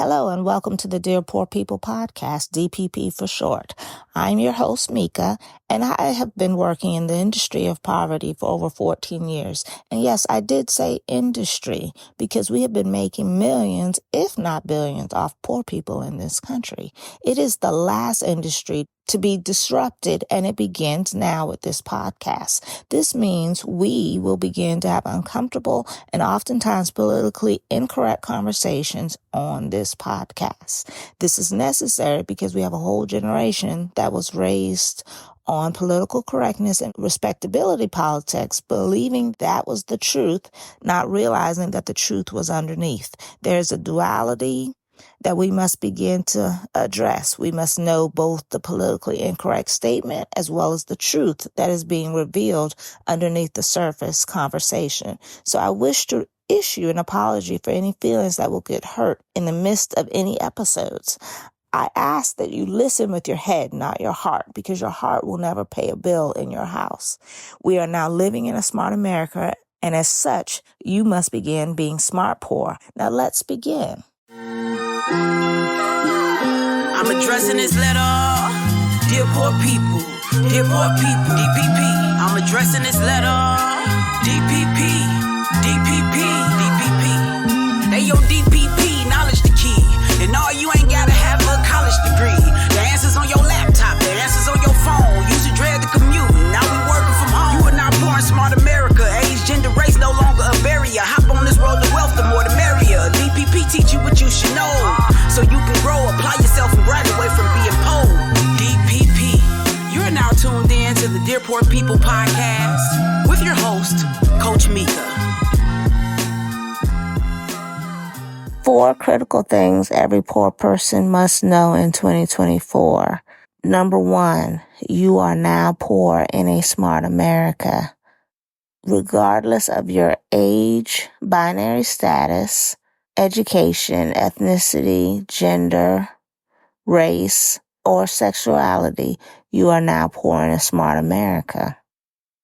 Hello and welcome to the Dear Poor People podcast, DPP for short. I'm your host, Mika, and I have been working in the industry of poverty for over 14 years. And yes, I did say industry because we have been making millions, if not billions, off poor people in this country. It is the last industry to be disrupted, and it begins now with this podcast. This means we will begin to have uncomfortable and oftentimes politically incorrect conversations on this podcast. This is necessary because we have a whole generation that was raised on political correctness and respectability politics, believing that was the truth, not realizing that the truth was underneath. There's a duality that we must begin to address. We must know both the politically incorrect statement as well as the truth that is being revealed underneath the surface conversation. So I wish to issue an apology for any feelings that will get hurt in the midst of any episodes. I ask that you listen with your head, not your heart, because your heart will never pay a bill in your house. We are now living in a smart America, and as such, you must begin being smart poor. Now let's begin. I'm addressing this letter, dear poor people, DPP. I'm addressing this letter, DPP. They your DPP, knowledge the key. And all you ain't gotta have a college degree. The answers on your laptop, the answers on your phone. Used to dread the commute, now we working from home. You are not born smart America. Age, gender, race no longer a barrier. Hop on this road to wealth, the more the merrier. DPP teach you what you should know, so you can grow, apply yourself, and graduate from being poor. DPP. You're now tuned in to the Dear Poor People podcast with your host, Coach Mika. 4 critical things every poor person must know in 2024. Number 1, you are now poor in a smart America. Regardless of your age, binary status, education, ethnicity, gender, race, or sexuality, you are now poor in a smart America.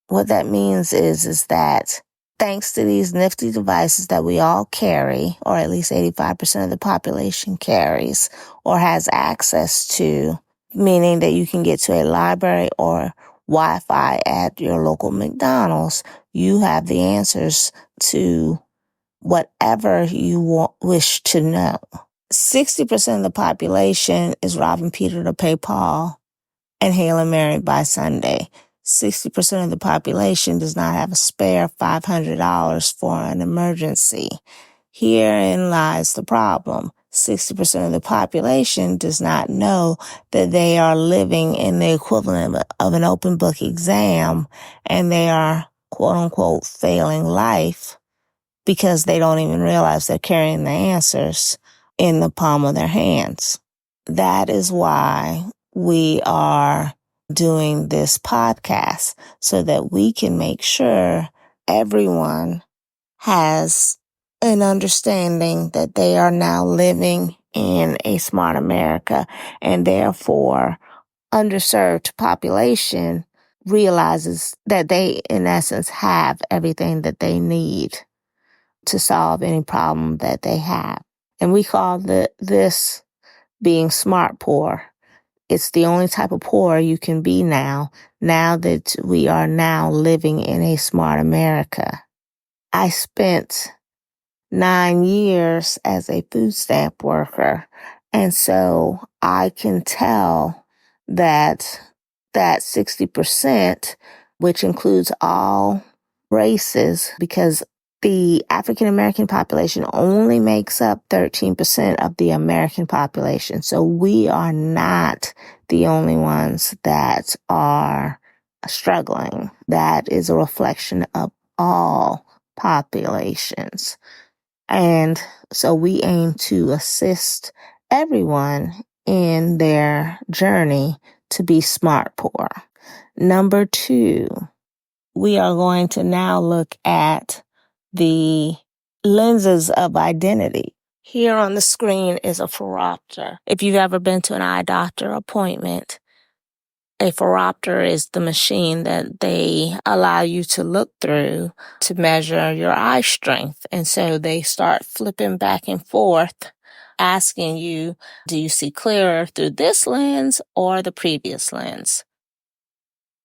What that means is that thanks to these nifty devices that we all carry, or at least 85% of the population carries or has access to, meaning that you can get to a library or Wi-Fi at your local McDonald's, you have the answers to whatever you wish to know. 60% of the population is robbing Peter to pay Paul and Hailing Mary by Sunday. 60% of the population does not have a spare $500 for an emergency. Herein lies the problem. 60% of the population does not know that they are living in the equivalent of an open book exam, and they are, quote unquote, failing life because they don't even realize they're carrying the answers in the palm of their hands. That is why we are doing this podcast, so that we can make sure everyone has an understanding that they are now living in a smart America, and therefore underserved population realizes that they, in essence, have everything that they need to solve any problem that they have. And we call this being smart poor. It's the only type of poor you can be now that we are now living in a smart America. I spent 9 years as a food stamp worker, and so I can tell that 60%, which includes all races, because the African American population only makes up 13% of the American population. So we are not the only ones that are struggling. That is a reflection of all populations. And so we aim to assist everyone in their journey to be smart poor. Number 2, we are going to now look at the lenses of identity. Here on the screen is a phoropter. If you've ever been to an eye doctor appointment, a phoropter is the machine that they allow you to look through to measure your eye strength. And so they start flipping back and forth asking you, do you see clearer through this lens or the previous lens?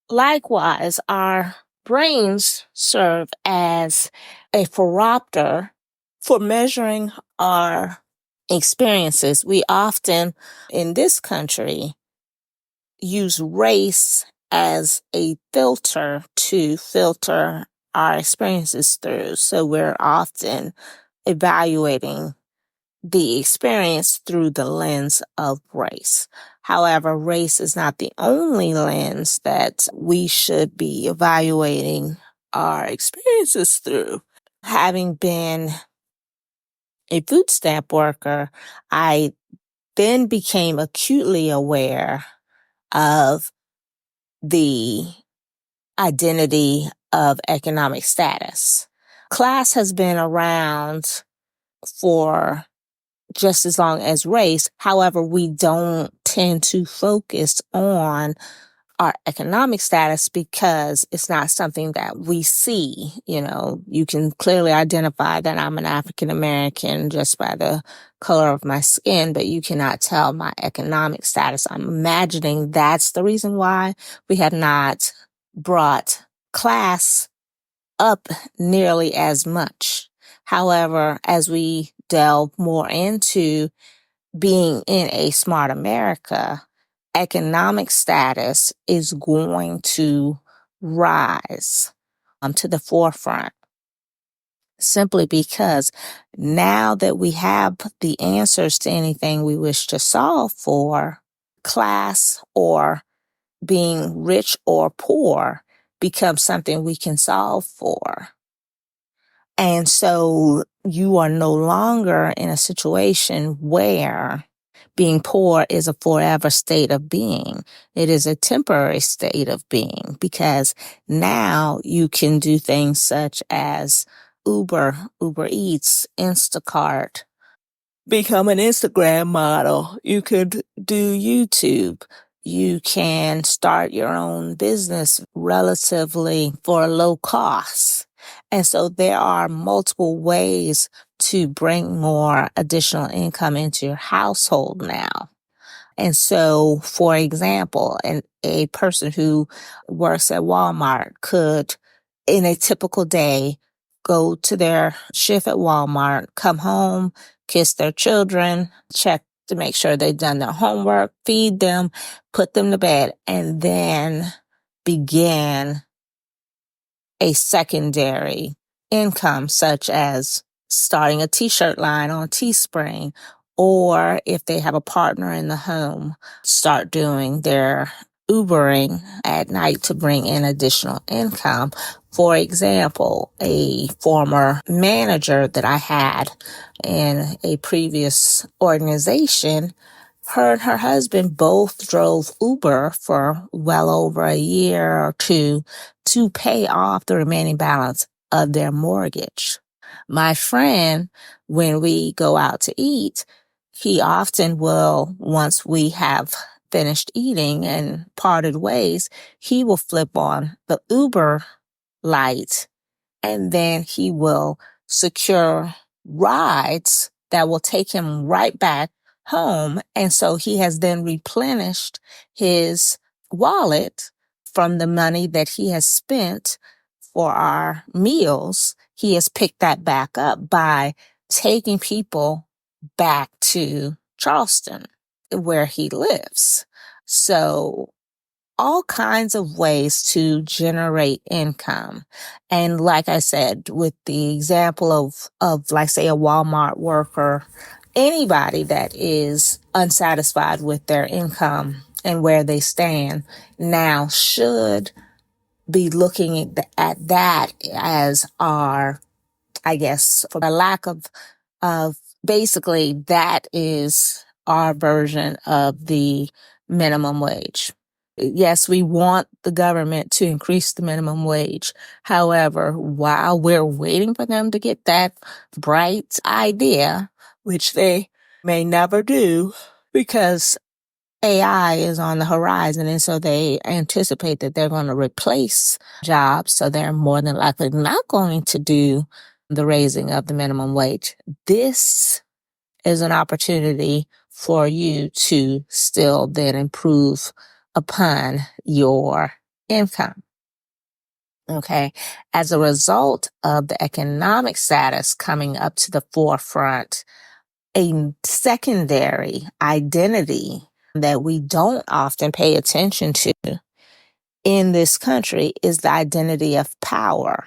Likewise, our brains serve as a barometer for measuring our experiences. We often, in this country, use race as a filter to filter our experiences through. So we're often evaluating the experience through the lens of race. However, race is not the only lens that we should be evaluating our experiences through. Having been a food stamp worker, I then became acutely aware of the identity of economic status. Class has been around for just as long as race. However, we don't tend to focus on our economic status because it's not something that we see. You know, you can clearly identify that I'm an African American just by the color of my skin, but you cannot tell my economic status. I'm imagining that's the reason why we have not brought class up nearly as much. However, as we delve more into being in a smart America, economic status is going to rise to the forefront simply because now that we have the answers to anything we wish to solve for, class or being rich or poor becomes something we can solve for. And so you are no longer in a situation where being poor is a forever state of being. It is a temporary state of being because now you can do things such as Uber Eats, Instacart, become an Instagram model. You could do YouTube. You can start your own business relatively for low cost. And so there are multiple ways to bring more additional income into your household now. And so, for example, a person who works at Walmart could, in a typical day, go to their shift at Walmart, come home, kiss their children, check to make sure they've done their homework, feed them, put them to bed, and then begin a secondary income, such as starting a t-shirt line on Teespring, or if they have a partner in the home, start doing their Ubering at night to bring in additional income. For example, a former manager that I had in a previous organization, her and her husband both drove Uber for well over a year or two to pay off the remaining balance of their mortgage. My friend, when we go out to eat, he often will, once we have finished eating and parted ways, he will flip on the Uber light and then he will secure rides that will take him right back home. And so he has then replenished his wallet from the money that he has spent for our meals. He has picked that back up by taking people back to Charleston, where he lives. So all kinds of ways to generate income. And like I said, with the example of like say a Walmart worker, anybody that is unsatisfied with their income and where they stand now should be looking at that as our, I guess, for a lack of basically that is our version of the minimum wage. Yes, we want the government to increase the minimum wage. However, while we're waiting for them to get that bright idea, which they may never do because AI is on the horizon, and so they anticipate that they're going to replace jobs, so they're more than likely not going to do the raising of the minimum wage. This is an opportunity for you to still then improve upon your income. Okay. As a result of the economic status coming up to the forefront, a secondary identity that we don't often pay attention to in this country is the identity of power.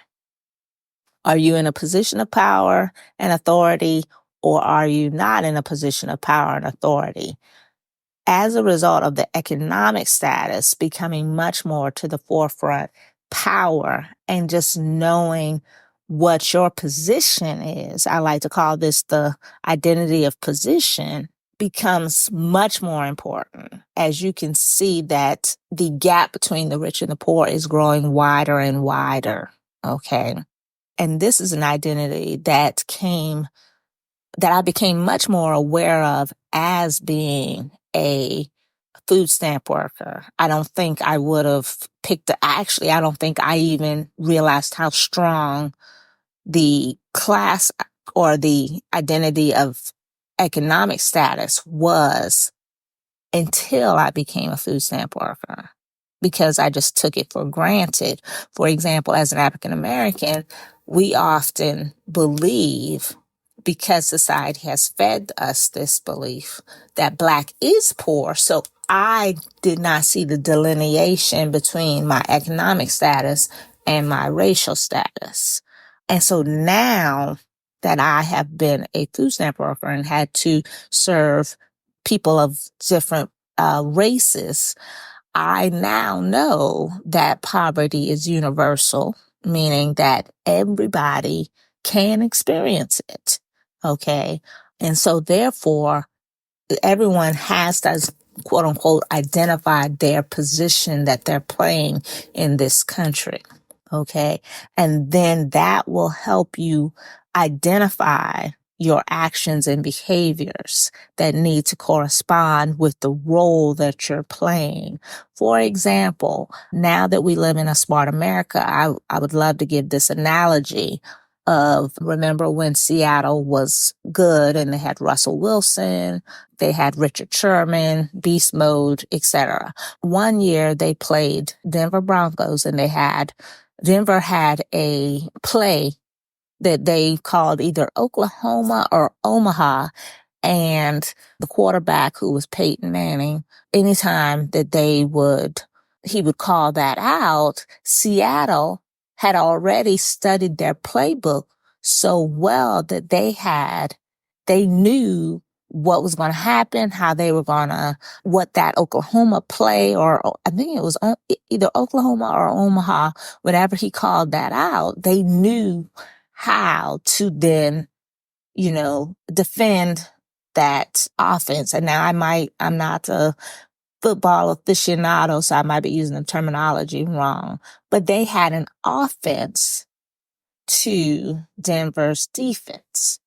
Are you in a position of power and authority, or are you not in a position of power and authority? As a result of the economic status becoming much more to the forefront, power and just knowing what your position is, I like to call this the identity of position, becomes much more important. As you can see that the gap between the rich and the poor is growing wider and wider. Okay. And this is an identity that I became much more aware of as being a food stamp worker. I don't think I would have I don't think I even realized how strong the class or the identity of economic status was until I became a food stamp worker, because I just took it for granted. For example, as an African American, we often believe, because society has fed us this belief, that Black is poor. So I did not see the delineation between my economic status and my racial status. And so now that I have been a food stamp worker and had to serve people of different races, I now know that poverty is universal, meaning that everybody can experience it. Okay. And so therefore, everyone has to, quote unquote, identify their position that they're playing in this country. Okay. And then that will help you identify your actions and behaviors that need to correspond with the role that you're playing. For example, now that we live in a smart America, I would love to give this analogy of, remember when Seattle was good and they had Russell Wilson, they had Richard Sherman, Beast Mode, etc. One year they played Denver Broncos and Denver had a play that they called either Oklahoma or Omaha. And the quarterback, who was Peyton Manning, anytime that he would call that out, Seattle had already studied their playbook so well that they knew what was going to happen, how they were going to, what that Oklahoma play, or I think it was either Oklahoma or Omaha, whenever he called that out, they knew how to then, defend that offense. And now I'm not a football aficionado, so I might be using the terminology wrong, but they had an offense to Denver's defense.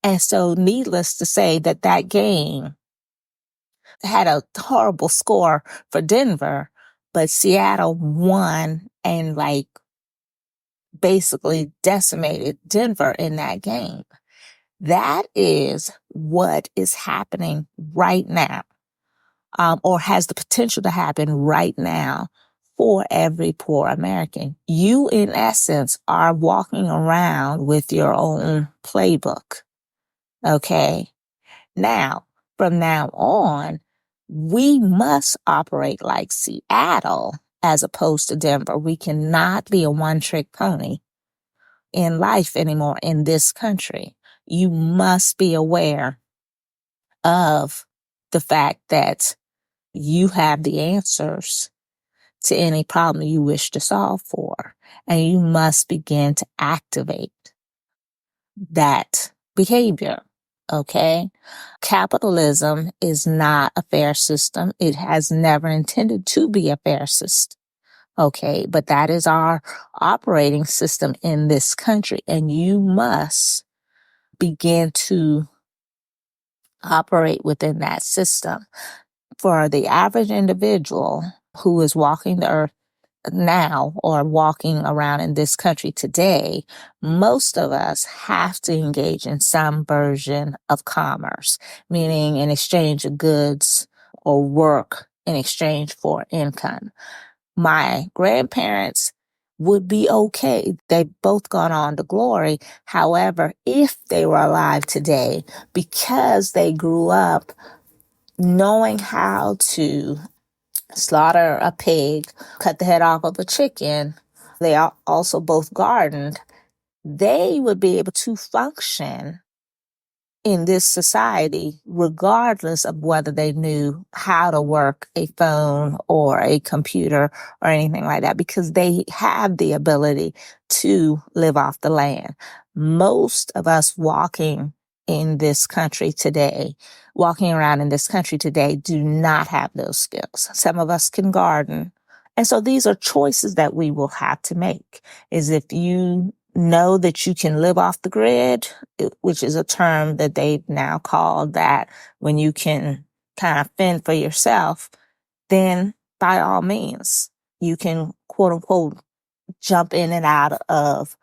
And so needless to say that game had a horrible score for Denver, but Seattle won and basically decimated Denver in that game. That is what is happening right now, or has the potential to happen right now for every poor American. You, in essence, are walking around with your own playbook. Okay. Now, from now on, we must operate like Seattle as opposed to Denver. We cannot be a one-trick pony in life anymore in this country. You must be aware of the fact that you have the answers to any problem you wish to solve for, and you must begin to activate that behavior. Okay? Capitalism is not a fair system. It has never intended to be a fair system. Okay? But that is our operating system in this country, and you must begin to operate within that system. For the average individual who is walking the earth now or walking around in this country today, most of us have to engage in some version of commerce, meaning in exchange of goods or work in exchange for income. My grandparents would be okay. They've both gone on to glory. However, if they were alive today, because they grew up knowing how to slaughter a pig, cut the head off of a chicken, they also both gardened, they would be able to function in this society, regardless of whether they knew how to work a phone or a computer or anything like that, because they have the ability to live off the land. Most of us walking around in this country today do not have those skills. Some of us can garden. And so these are choices that we will have to make, is if you know that you can live off the grid, which is a term that they've now called that when you can kind of fend for yourself, then by all means, you can quote unquote jump in and out of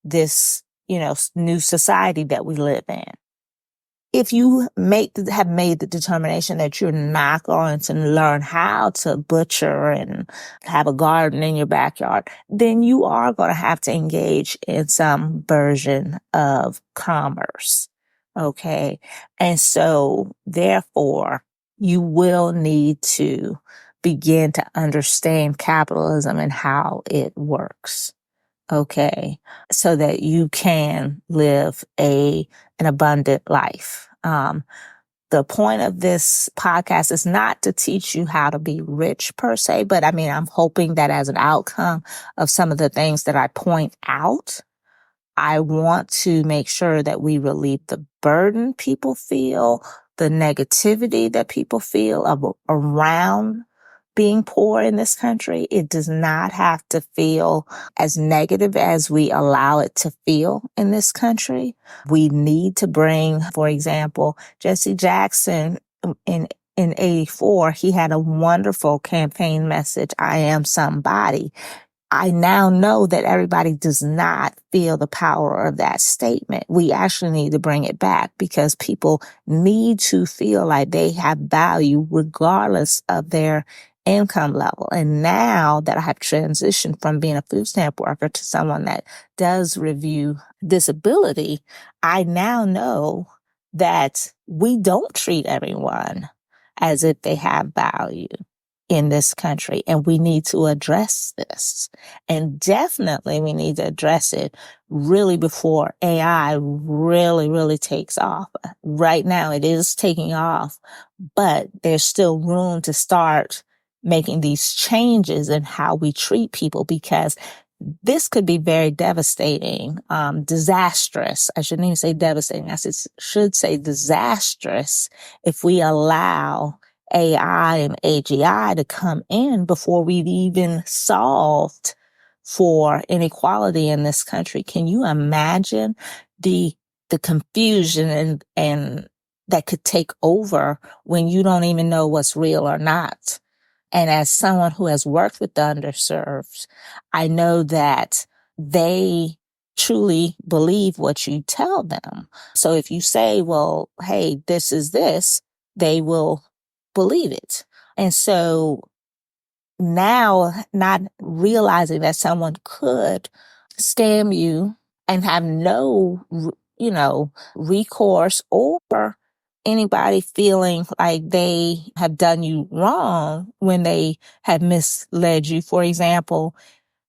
this, new society that we live in. If you have made the determination that you're not going to learn how to butcher and have a garden in your backyard, then you are going to have to engage in some version of commerce. Okay. And so therefore, you will need to begin to understand capitalism and how it works. Okay. So that you can live an abundant life. The point of this podcast is not to teach you how to be rich per se, but I'm hoping that as an outcome of some of the things that I point out, I want to make sure that we relieve the burden people feel, the negativity that people feel around being poor in this country. It does not have to feel as negative as we allow it to feel in this country. We need to bring, for example, Jesse Jackson in 84, he had a wonderful campaign message, I am somebody. I now know that everybody does not feel the power of that statement. We actually need to bring it back because people need to feel like they have value regardless of their income level. And now that I have transitioned from being a food stamp worker to someone that does review disability, I now know that we don't treat everyone as if they have value in this country. And we need to address this. And definitely we need to address it really before AI really, really takes off. Right now it is taking off, but there's still room to start making these changes in how we treat people, because this could be very devastating, disastrous. I shouldn't even say devastating. Should say disastrous if we allow AI and AGI to come in before we've even solved for inequality in this country. Can you imagine the confusion and that could take over when you don't even know what's real or not? And as someone who has worked with the underserved, I know that they truly believe what you tell them. So if you say, well, hey, this is this, they will believe it. And so now not realizing that someone could scam you and have no, recourse, or anybody feeling like they have done you wrong when they have misled you. For example,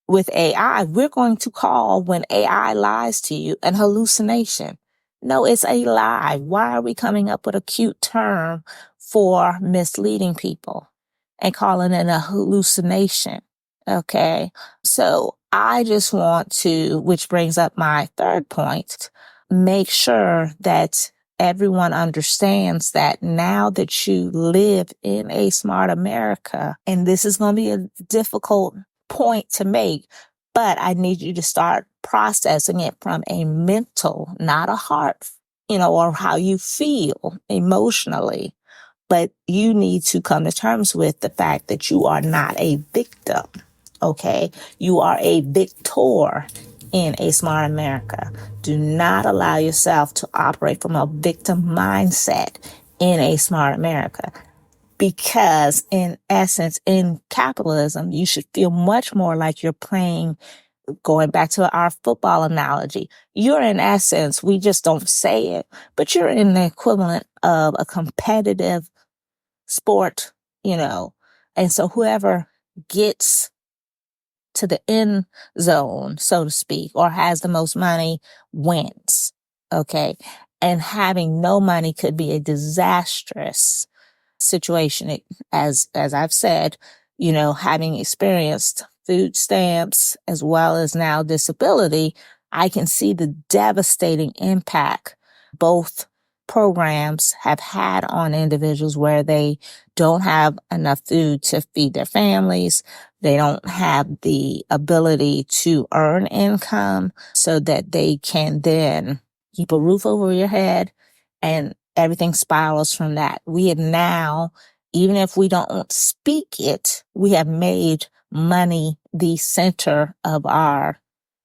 with AI, we're going to call when AI lies to you an hallucination. No, it's a lie. Why are we coming up with a cute term for misleading people and calling it a hallucination? Okay. So I just want to, which brings up my third point, make sure that everyone understands that now that you live in a smart America, and this is going to be a difficult point to make, but I need you to start processing it from a mental, not a heart, or how you feel emotionally. But you need to come to terms with the fact that you are not a victim. Okay. You are a victor in a smart America. Do not allow yourself to operate from a victim mindset in a smart America. Because in essence, in capitalism, you should feel much more like you're playing, going back to our football analogy. You're in essence, we just don't say it, but you're in the equivalent of a competitive sport, and so whoever gets to the end zone, so to speak, or has the most money wins. Okay. And having no money could be a disastrous situation. As I've said, having experienced food stamps as well as now disability, I can see the devastating impact both programs have had on individuals where they don't have enough food to feed their families. They don't have the ability to earn income so that they can then keep a roof over your head, and everything spirals from that. We have now, even if we don't speak it, we have made money the center of our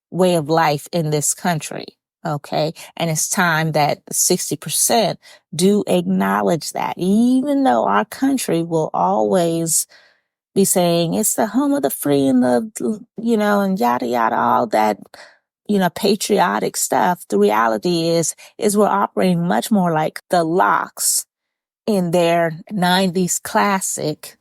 way of life in this country. Okay. And it's time that 60% do acknowledge that, even though our country will always be saying it's the home of the free and and yada, yada, all that, patriotic stuff. The reality is we're operating much more like the Locks in their 90s classic,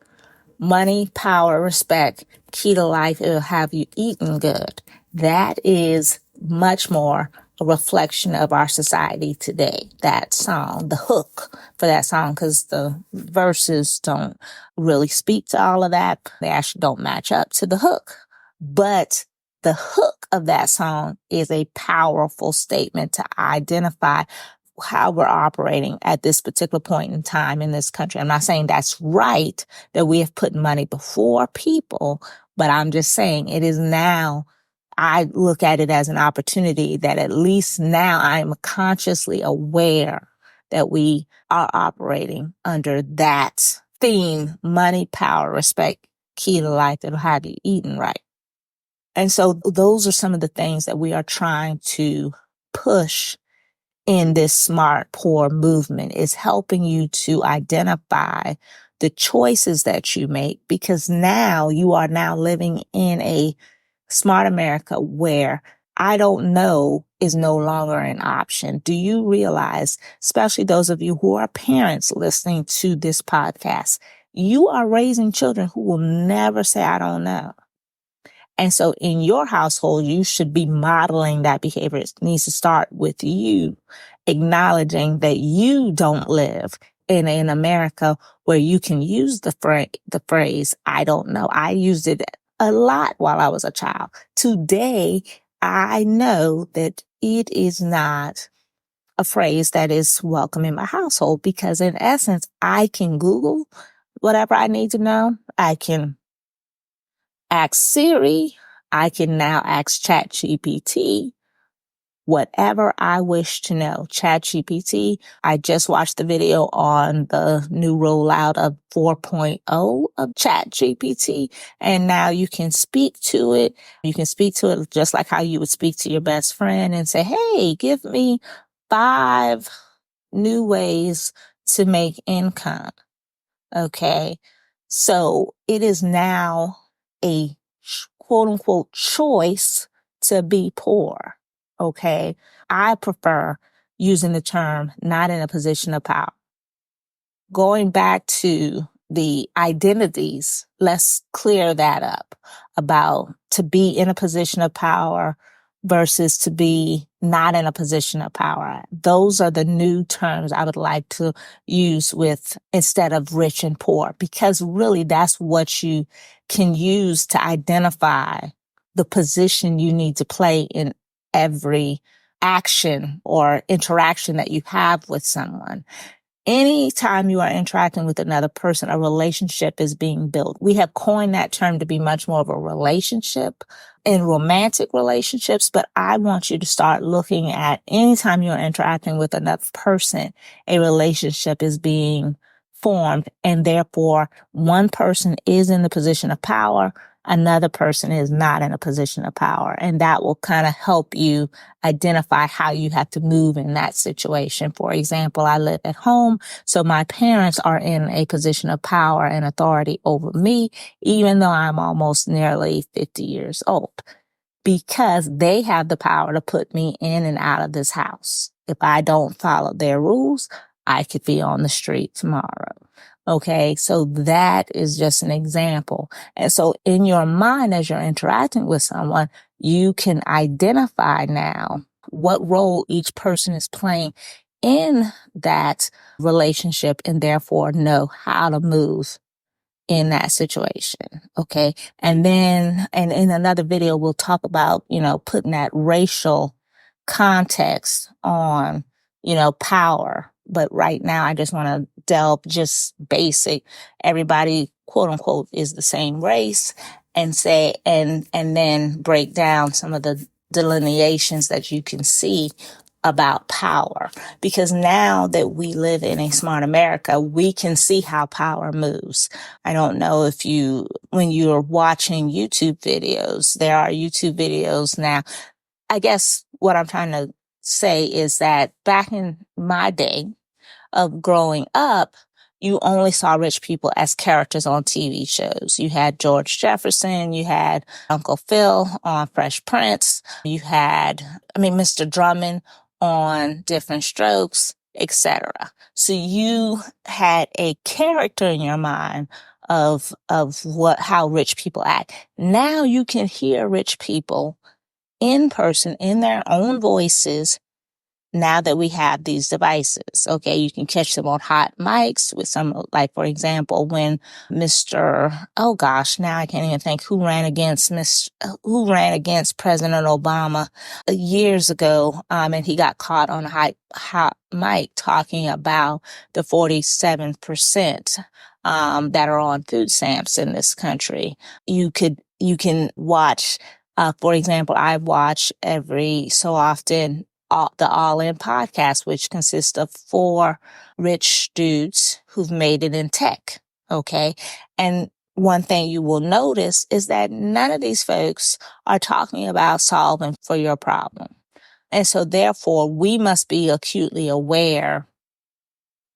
money, power, respect, key to life, it'll have you eating good. That is much more a reflection of our society today. That song, the hook for that song, because the verses don't really speak to all of that. They actually don't match up to the hook. But the hook of that song is a powerful statement to identify how we're operating at this particular point in time in this country. I'm not saying that's right, that we have put money before people, but I'm just saying it is now. I look at it as an opportunity that at least now I'm consciously aware that we are operating under that theme: money, power, respect, key to life that'll have you eating right. And so those are some of the things that we are trying to push in this smart poor movement, is helping you to identify the choices that you make, because now you are now living in a smart America where I don't know is no longer an option. Do you realize, especially those of you who are parents listening to this podcast, you are raising children who will never say, I don't know. And so in your household, you should be modeling that behavior. It needs to start with you acknowledging that you don't live in an America where you can use the phrase, I don't know. I used it a lot while I was a child. Today, I know that it is not a phrase that is welcome in my household, because in essence, I can Google whatever I need to know. I can ask Siri. I can now ask ChatGPT whatever I wish to know. ChatGPT, I just watched the video on the new rollout of 4.0 of ChatGPT, and now you can speak to it. You can speak to it just like how you would speak to your best friend and say, hey, give me 5 new ways to make income. Okay. So it is now a quote unquote choice to be poor. Okay. I prefer using the term not in a position of power. Going back to the identities, let's clear that up about to be in a position of power versus to be not in a position of power. Those are the new terms I would like to use with instead of rich and poor, because really that's what you can use to identify the position you need to play in every action or interaction that you have with someone. Anytime you are interacting with another person, a relationship is being built. We have coined that term to be much more of a relationship in romantic relationships, but I want you to start looking at anytime you're interacting with another person, a relationship is being formed, and therefore one person is in the position of power another person is not in a position of power. And that will kind of help you identify how you have to move in that situation. For example, I live at home, so my parents are in a position of power and authority over me, even though I'm almost nearly 50 years old, because they have the power to put me in and out of this house. If I don't follow their rules, I could be on the street tomorrow. Okay, so that is just an example. And so in your mind, as you're interacting with someone, you can identify now what role each person is playing in that relationship and therefore know how to move in that situation. Okay. And then, and in another video, we'll talk about, putting that racial context on, power. But right now, I just want to delve just basic. Everybody, quote unquote, is the same race, and say, and then break down some of the delineations that you can see about power. Because now that we live in a smart America, we can see how power moves. I don't know if when you're watching YouTube videos, there are YouTube videos now. I guess what I'm trying to say is that back in my day of growing up, you only saw rich people as characters on TV shows. You had George Jefferson, you had Uncle Phil on Fresh Prince, you had, Mr. Drummond on Different Strokes, etc. So you had a character in your mind of how rich people act. Now you can hear rich people in person, in their own voices, now that we have these devices. Okay, you can catch them on hot mics with some, like, for example, when oh gosh, now I can't even think who ran against President Obama years ago, and he got caught on a hot mic talking about the 47% that are on food stamps in this country. You can watch, for example, I watch every so often the All In podcast, which consists of 4 rich dudes who've made it in tech. Okay. And one thing you will notice is that none of these folks are talking about solving for your problem. And so therefore we must be acutely aware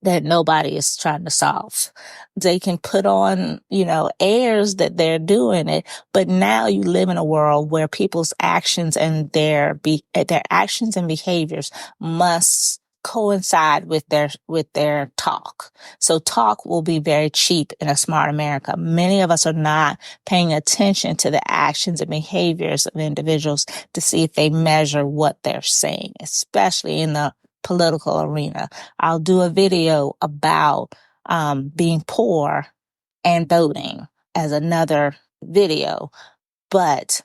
that nobody is trying to solve. They can put on, airs that they're doing it, but now you live in a world where people's actions and their actions and behaviors must coincide with their talk. So talk will be very cheap in a smart America. Many of us are not paying attention to the actions and behaviors of individuals to see if they measure what they're saying, especially in the political arena. I'll do a video about being poor and voting as another video. But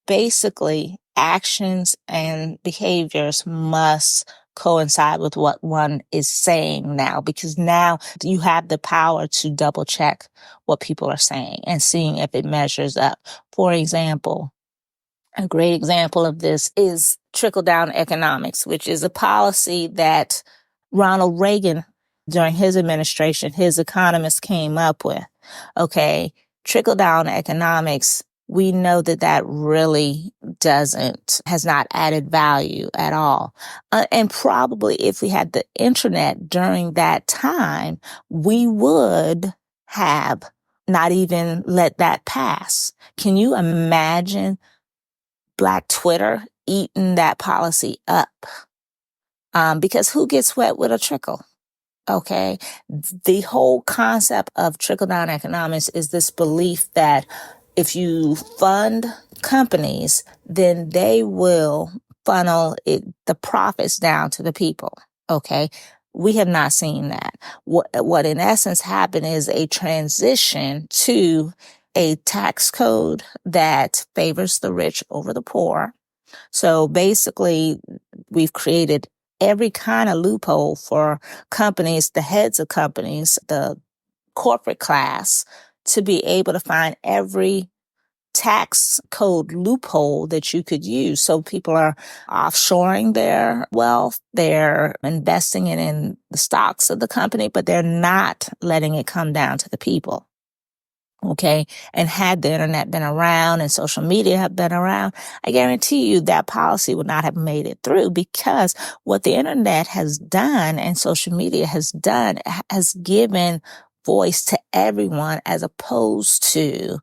basically, actions and behaviors must coincide with what one is saying now, because now you have the power to double check what people are saying and seeing if it measures up. For example, a great example of this is trickle-down economics, which is a policy that Ronald Reagan, during his administration, his economists came up with. Okay, trickle-down economics, we know that really has not added value at all. And probably if we had the internet during that time, we would have not even let that pass. Can you imagine Black Twitter eating that policy up? Because who gets wet with a trickle? Okay. The whole concept of trickle-down economics is this belief that if you fund companies, then they will funnel the profits down to the people. Okay. We have not seen that. What in essence happened is a transition to a tax code that favors the rich over the poor. So basically, we've created every kind of loophole for companies, the heads of companies, the corporate class, to be able to find every tax code loophole that you could use. So people are offshoring their wealth. They're investing it in the stocks of the company, but they're not letting it come down to the people. Okay. And had the internet been around and social media had been around, I guarantee you that policy would not have made it through, because what the internet has done and social media has done has given voice to everyone, as opposed to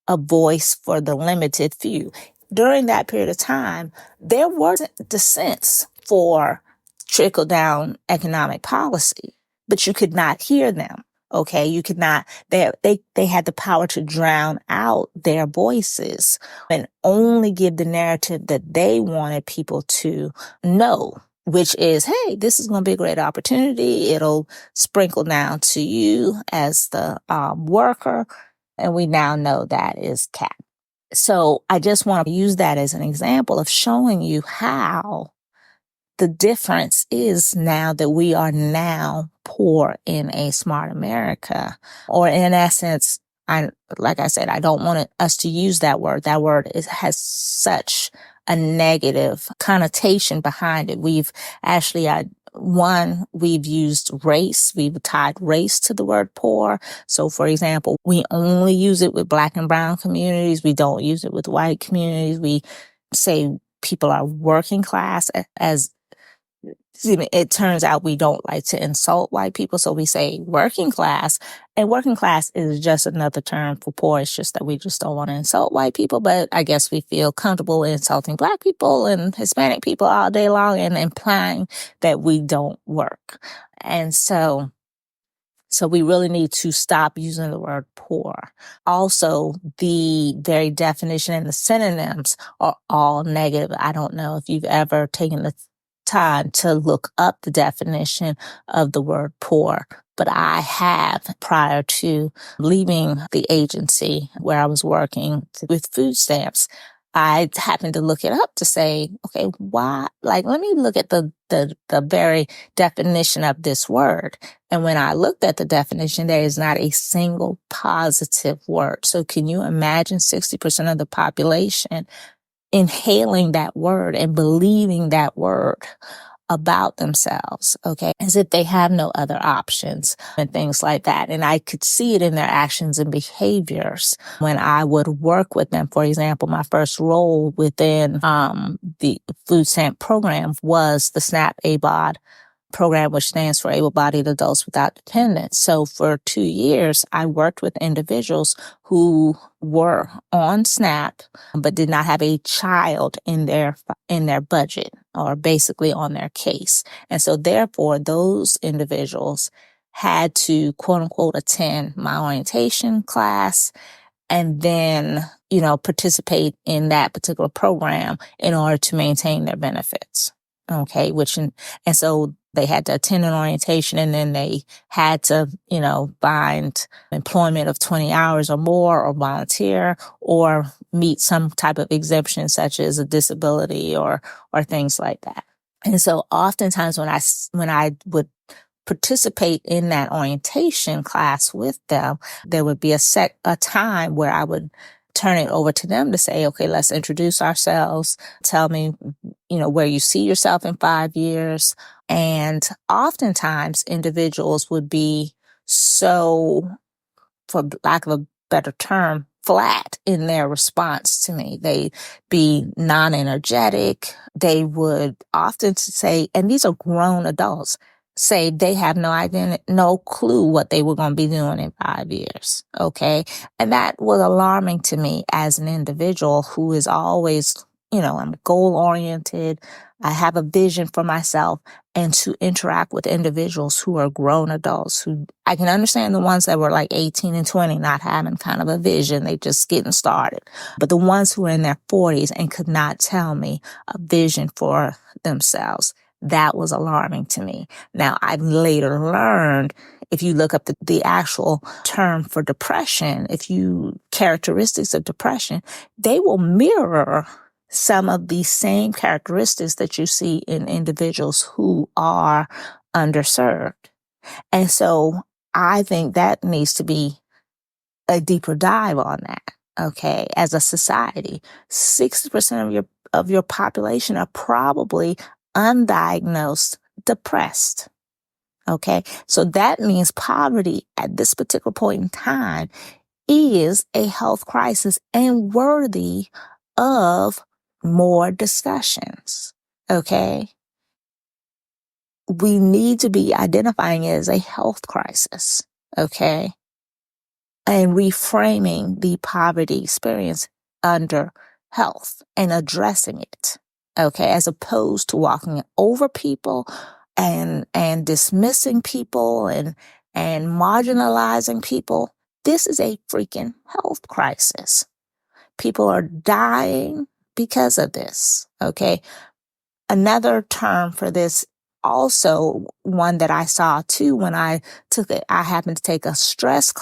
a voice for the limited few. During that period of time, there wasn't dissents for trickle down economic policy, but you could not hear them. Okay. You could not, they had the power to drown out their voices and only give the narrative that they wanted people to know, which is, hey, this is going to be a great opportunity. It'll sprinkle down to you as the worker. And we now know that is cap. So I just want to use that as an example of showing you how the difference is now that we are now poor in a smart America, or in essence, like I said, I don't want us to use that word. That word has such a negative connotation behind it. We've actually, we've used race. We've tied race to the word poor. So for example, we only use it with Black and brown communities. We don't use it with white communities. We say people are working class as it turns out we don't like to insult white people, so we say working class. And working class is just another term for poor. It's just that we just don't want to insult white people, but I guess we feel comfortable insulting Black people and Hispanic people all day long and implying that we don't work. And so we really need to stop using the word poor. Also, the very definition and the synonyms are all negative. I don't know if you've ever taken the time to look up the definition of the word poor, but I have, prior to leaving the agency where I was working with food stamps. I happened to look it up to say, okay, why? Like, let me look at the very definition of this word. And when I looked at the definition, there is not a single positive word. So can you imagine 60% of the population inhaling that word and believing that word about themselves, okay, as if they have no other options and things like that. And I could see it in their actions and behaviors when I would work with them. For example, my first role within the food stamp program was the SNAP ABOD program, which stands for Able-Bodied Adults Without Dependents. So for 2 years, I worked with individuals who were on SNAP, but did not have a child in their budget, or basically on their case. And so therefore, those individuals had to, quote unquote, attend my orientation class and then, participate in that particular program in order to maintain their benefits. Okay. And so they had to attend an orientation, and then they had to, find employment of 20 hours or more, or volunteer, or meet some type of exemption such as a disability or things like that. And so oftentimes when I would participate in that orientation class with them, there would be a time where I would turn it over to them to say, okay, let's introduce ourselves. Tell me, where you see yourself in 5 years. And oftentimes individuals would be so, for lack of a better term, flat in their response to me. They'd be non-energetic. They would often say, and these are grown adults, say they have no idea, no clue what they were going to be doing in 5 years. Okay. And that was alarming to me as an individual who is always, I'm goal oriented. I have a vision for myself, and to interact with individuals who are grown adults who I can understand the ones that were like 18 and 20, not having kind of a vision. They just getting started. But the ones who are in their 40s and could not tell me a vision for themselves, that was alarming to me. Now, I've later learned, if you look up the actual term for depression, characteristics of depression, they will mirror some of the same characteristics that you see in individuals who are underserved. And so I think that needs to be a deeper dive on that. Okay. As a society, 60% of your population are probably undiagnosed depressed. Okay. So that means poverty at this particular point in time is a health crisis and worthy of more discussions. Okay. We need to be identifying it as a health crisis. Okay. And reframing the poverty experience under health and addressing it. Okay. As opposed to walking over people and dismissing people and marginalizing people. This is a freaking health crisis. People are dying because of this. Okay. Another term for this, also one that I saw too when I took it, I happened to take a stress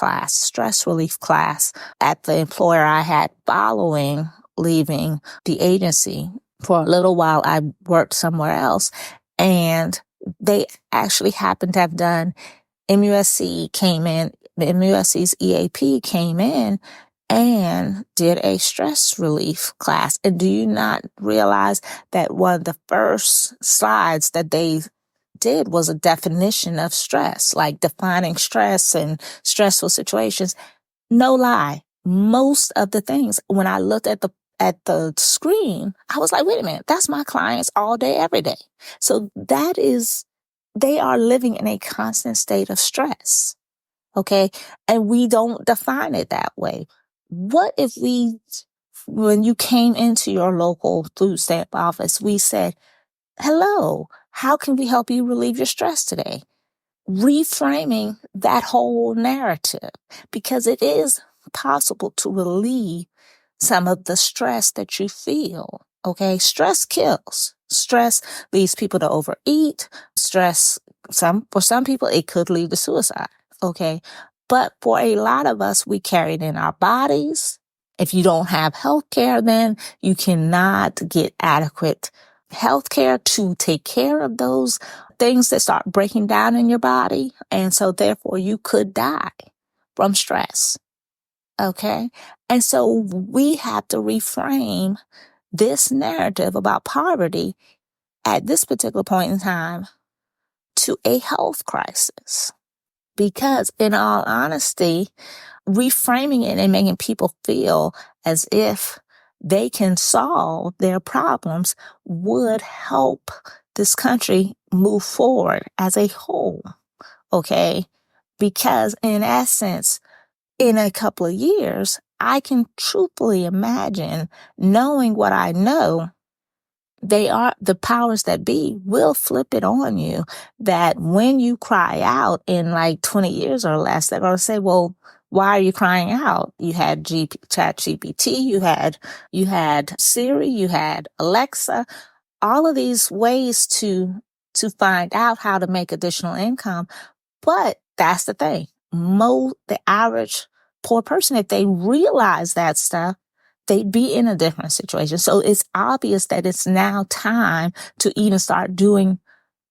relief class at the employer I had following leaving the agency. For a little while, I worked somewhere else, and they actually happened to have done MUSC's EAP came in and did a stress relief class. And do you not realize that one of the first slides that they did was a definition of stress, like defining stress and stressful situations? No lie. Most of the things, when I looked at the screen, I was like, wait a minute, that's my clients all day, every day. So they are living in a constant state of stress. Okay. And we don't define it that way. What if when you came into your local food stamp office, we said, hello, how can we help you relieve your stress today? Reframing that whole narrative, because it is possible to relieve some of the stress that you feel. Okay. Stress kills. Stress leads people to overeat. Stress, for some people, it could lead to suicide. Okay. But for a lot of us, we carry it in our bodies. If you don't have health care, then you cannot get adequate health care to take care of those things that start breaking down in your body. And so therefore you could die from stress. Okay. And so we have to reframe this narrative about poverty at this particular point in time to a health crisis. Because in all honesty, reframing it and making people feel as if they can solve their problems would help this country move forward as a whole. Okay. Because in essence, in a couple of years, I can truthfully imagine, knowing what I know, the powers that be will flip it on you, that when you cry out in like 20 years or less, they're going to say, well, why are you crying out? You had ChatGPT, you had Siri, you had Alexa, all of these ways to find out how to make additional income. But that's the thing. The average poor person, if they realize that stuff, they'd be in a different situation. So it's obvious that it's now time to even start doing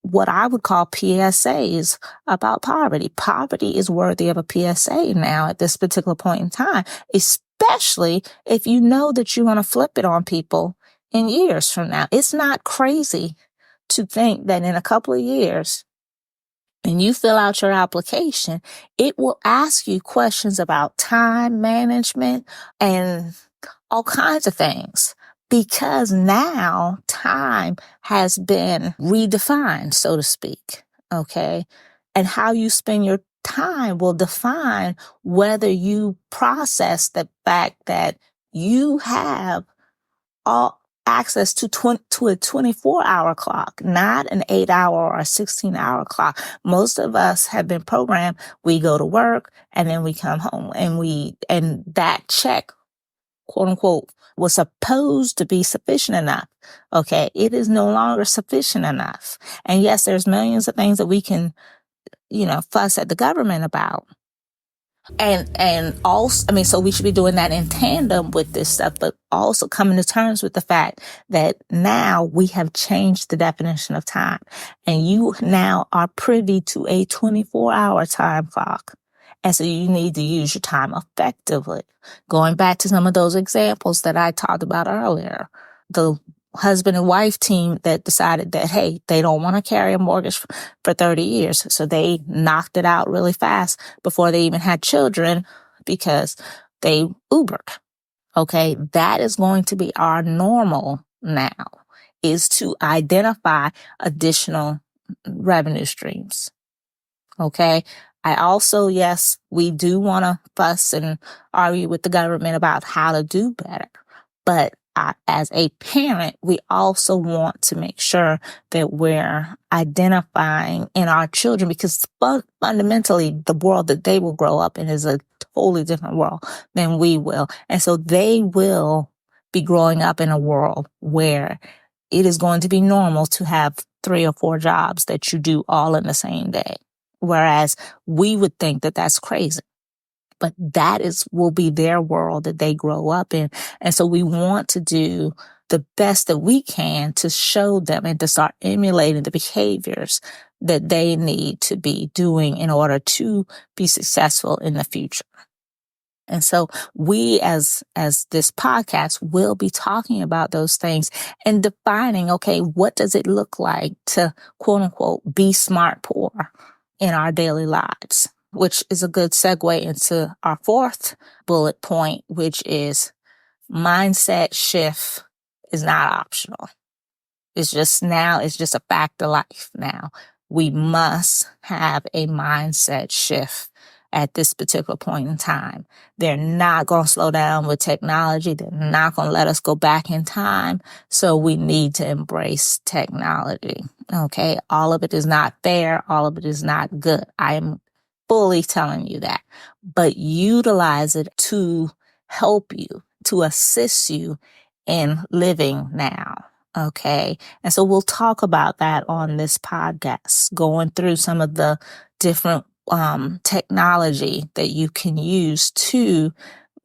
what I would call PSAs about poverty. Poverty is worthy of a PSA now at this particular point in time, especially if you know that you want to flip it on people in years from now. It's not crazy to think that in a couple of years, and you fill out your application, it will ask you questions about time management and all kinds of things, because now time has been redefined, so to speak. Okay. And how you spend your time will define whether you process the fact that you have all access to a 24-hour clock, not an 8-hour or a 16-hour clock. Most of us have been programmed. We go to work and then we come home, and that check, quote unquote, was supposed to be sufficient enough. Okay. It is no longer sufficient enough. And yes, there's millions of things that we can, fuss at the government about. And also, so we should be doing that in tandem with this stuff, but also coming to terms with the fact that now we have changed the definition of time, and you now are privy to a 24-hour time clock. And so you need to use your time effectively. Going back to some of those examples that I talked about earlier, the husband and wife team that decided that, hey, they don't want to carry a mortgage for 30 years. So they knocked it out really fast before they even had children, because they Ubered. Okay, that is going to be our normal now, is to identify additional revenue streams. Okay. I also, yes, we do want to fuss and argue with the government about how to do better. But as a parent, we also want to make sure that we're identifying in our children, because fundamentally the world that they will grow up in is a totally different world than we will. And so they will be growing up in a world where it is going to be normal to have 3 or 4 jobs that you do all in the same day. Whereas we would think that that's crazy. But that will be their world that they grow up in. And so we want to do the best that we can to show them and to start emulating the behaviors that they need to be doing in order to be successful in the future. And so we as this podcast will be talking about those things and defining, okay, what does it look like to quote unquote be smart poor in our daily lives, which is a good segue into our 4th bullet point, which is mindset shift is not optional. It's just a fact of life now. We must have a mindset shift at this particular point in time. They're not going to slow down with technology. They're not going to let us go back in time. So we need to embrace technology. Okay. All of it is not fair. All of it is not good. I am fully telling you that, but utilize it to help you, to assist you in living now. Okay. And so we'll talk about that on this podcast, going through some of the different technology that you can use to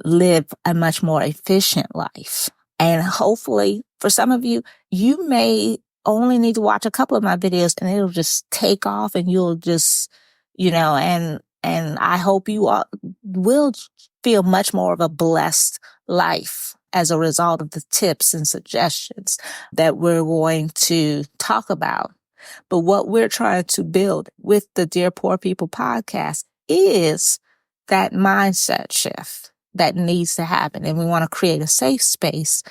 live a much more efficient life. And hopefully for some of you, you may only need to watch a couple of my videos and it'll just take off and you'll just, and I hope you all will feel much more of a blessed life as a result of the tips and suggestions that we're going to talk about. But what we're trying to build with the Dear Poor People podcast is that mindset shift that needs to happen. And we want to create a safe space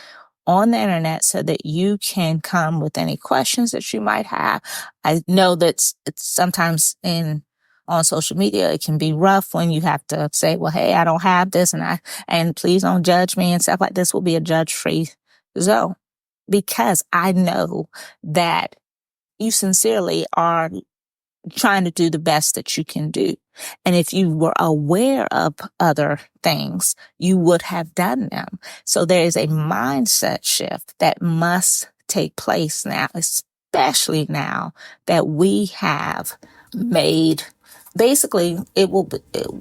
on the internet so that you can come with any questions that you might have. I know that it's sometimes on social media, it can be rough when you have to say, well, hey, I don't have this and please don't judge me and stuff like this. Will be a judge-free zone, because I know that you sincerely are trying to do the best that you can do. And if you were aware of other things, you would have done them. So there is a mindset shift that must take place now, especially now that we have made, basically, it will be,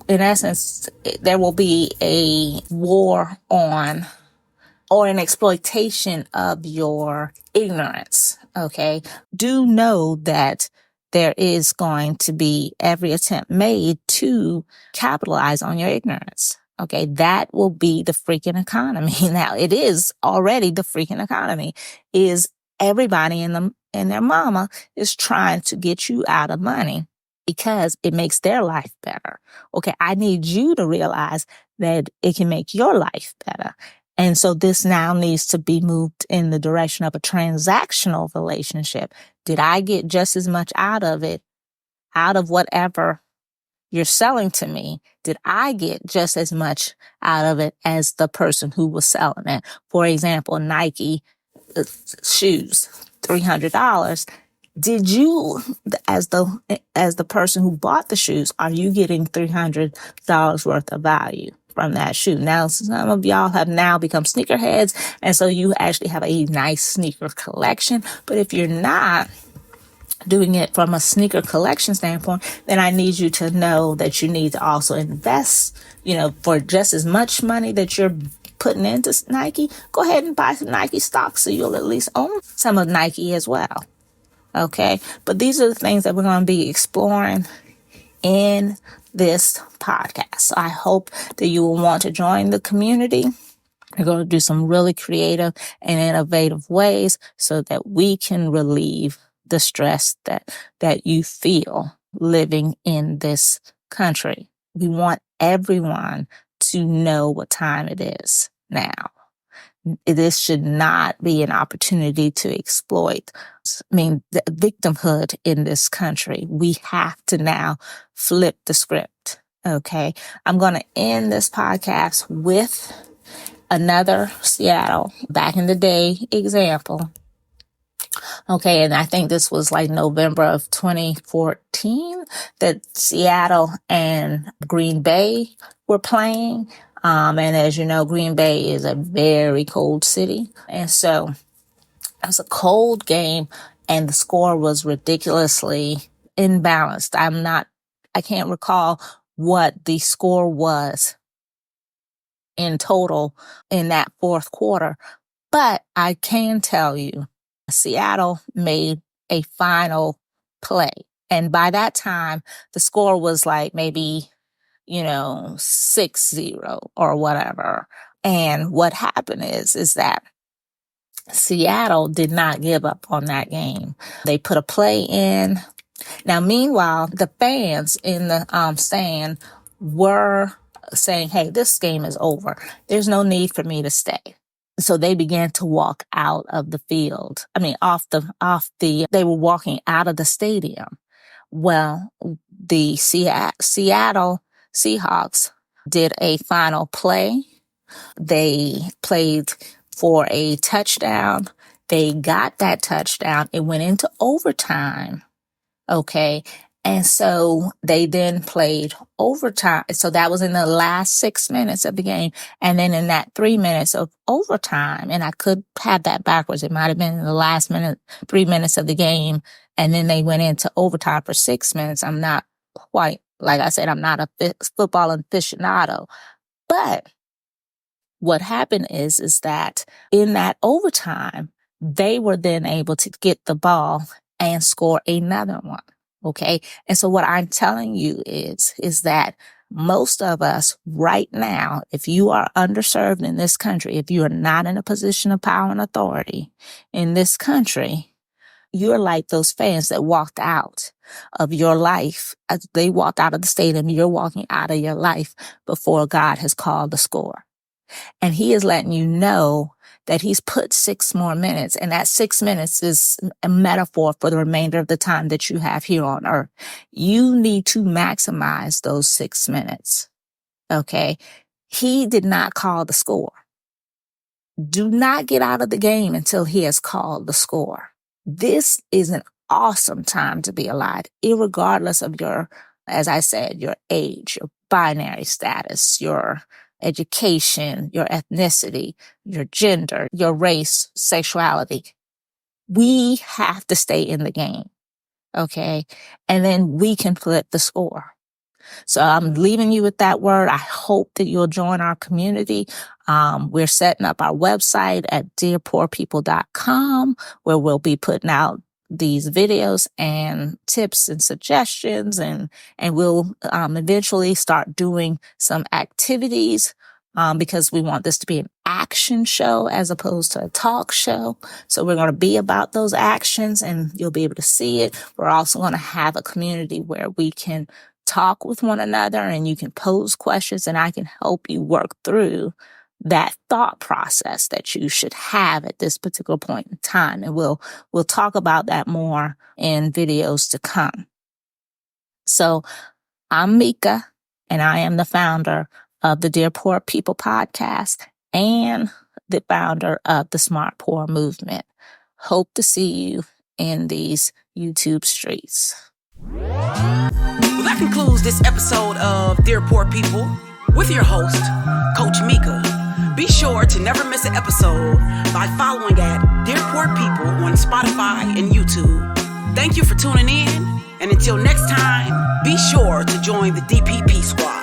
in essence, there will be a war on or an exploitation of your ignorance. Okay. Do know that there is going to be every attempt made to capitalize on your ignorance. Okay. That will be the freaking economy. Now, it is already the freaking economy. Is everybody and their mama is trying to get you out of money because it makes their life better. Okay. I need you to realize that it can make your life better. And so this now needs to be moved in the direction of a transactional relationship. Did I get just as much out of it, out of whatever you're selling to me? Did I get just as much out of it as the person who was selling it? For example, Nike shoes, $300. Did you, as the person who bought the shoes, are you getting $300 worth of value from that shoe? Now, some of y'all have now become sneakerheads, and so you actually have a nice sneaker collection. But if you're not doing it from a sneaker collection standpoint, then I need you to know that you need to also invest, for just as much money that you're putting into Nike, go ahead and buy some Nike stock so you'll at least own some of Nike as well. Okay. But these are the things that we're going to be exploring in this podcast. So I hope that you will want to join the community. We're going to do some really creative and innovative ways so that we can relieve the stress that you feel living in this country. We want everyone to know what time it is now. This should not be an opportunity to exploit. I mean, the victimhood in this country, we have to now flip the script. Okay. I'm going to end this podcast with another Seattle back in the day example. Okay. And I think this was like November of 2014 that Seattle and Green Bay were playing. And as you know, Green Bay is a very cold city. And so it was a cold game and the score was ridiculously imbalanced. I can't recall what the score was in total in that fourth quarter, but I can tell you Seattle made a final play. And by that time, the score was like maybe 6-0 or whatever. And what happened is that Seattle did not give up on that game. They put a play in. Now, meanwhile, the fans in the stand were saying, hey, this game is over. There's no need for me to stay. So they began to walk out of the field. I mean, they were walking out of the stadium. Well, the Seattle Seahawks did a final play. They played for a touchdown. They got that touchdown. It went into overtime. Okay. And so they then played overtime. So that was in the last 6 minutes of the game. And then in that 3 minutes of overtime, and I could have that backwards. It might have been in the last 3 minutes of the game. And then they went into overtime for 6 minutes. I'm not quite, like I said, I'm not a football aficionado. But what happened is that in that overtime, they were then able to get the ball and score another one. Okay. And so what I'm telling you is that most of us right now, if you are underserved in this country, if you are not in a position of power and authority in this country, you're like those fans that walked out of your life. They walked out of the stadium. You're walking out of your life before God has called the score. And he is letting you know that he's put 6 more minutes. And that 6 minutes is a metaphor for the remainder of the time that you have here on earth. You need to maximize those 6 minutes. Okay. He did not call the score. Do not get out of the game until he has called the score. This is an awesome time to be alive, irregardless of your, as I said, your age, your binary status, your education, your ethnicity, your gender, your race, sexuality. We have to stay in the game. Okay. And then we can flip the score. So I'm leaving you with that word. I hope that you'll join our community. We're setting up our website at dearpoorpeople.com, where we'll be putting out these videos and tips and suggestions, and we'll eventually start doing some activities because we want this to be an action show as opposed to a talk show. So we're going to be about those actions and you'll be able to see it. We're also going to have a community where we can talk with one another and you can pose questions and I can help you work through that thought process that you should have at this particular point in time. And we'll talk about that more in videos to come. So I'm Mika and I am the founder of the Dear Poor People podcast and the founder of the Smart Poor movement. Hope to see you in these YouTube streets. Well, that concludes this episode of Dear Poor People with your host, Coach Mika. Be sure to never miss an episode by following at Dear Poor People on Spotify and YouTube. Thank you for tuning in, and until next time, be sure to join the DPP squad.